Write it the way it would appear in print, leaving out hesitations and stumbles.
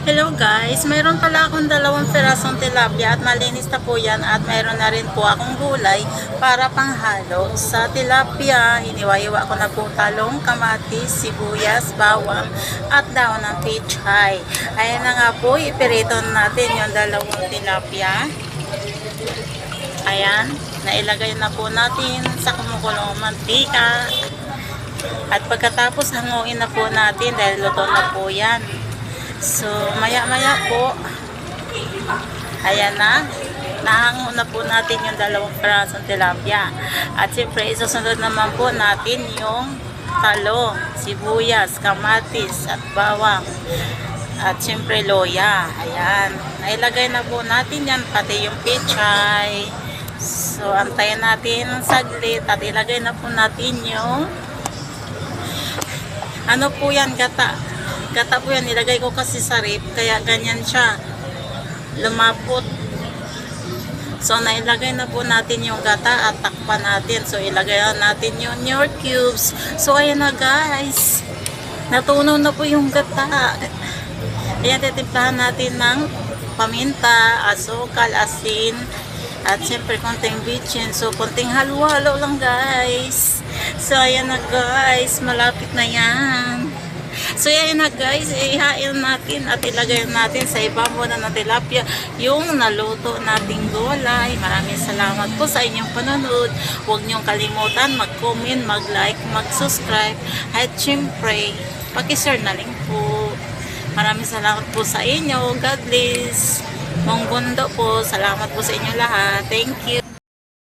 Hello guys, mayroon pala akong dalawang pirasong tilapia at malinis na po yan at mayroon na rin po akong gulay para panghalo. Sa tilapia, hiniwa-hiwa ko na po talong, kamatis, sibuyas, bawang at daon ng pechay. Ayan na nga po, ipirito natin yung dalawang tilapia. Ayan, nailagay na po natin sa kumukulong mantika. At pagkatapos hanguin na po natin dahil luto na po yan. So, maya-maya po, ayan na, nahango na po natin yung dalawang pirasong tilapia. At siyempre, isusunod naman po natin yung talong, sibuyas, kamatis, at bawang. At siyempre, loya. Ayan, nailagay na po natin yan, pati yung pechay. So, antayin natin ng saglit at ilagay na po natin yung ano po yan, gata. Gata po yan, nilagay ko kasi sa rip, kaya ganyan siya, lumapot. So, nailagay na po natin yung gata at takpan natin. So, ilagay na natin yung Knorr cubes. So, ayan na guys, natunaw na po yung gata. Ayan, titimplahan natin ng paminta, asukal, asin, at siyempre konting bitchin. So, konting halo-halo lang guys. So, ayan na guys, malapit na yan. So, yan na guys, ihain natin at ilagay natin sa ibang muna ng tilapia yung naluto nating gulay. Maraming salamat po sa inyong panonood. Huwag niyong kalimutan mag-comment, mag-like, mag-subscribe at syempre, paki-share na rin po. Maraming salamat po sa inyo. God bless. Monggundo po. Salamat po sa inyo lahat. Thank you.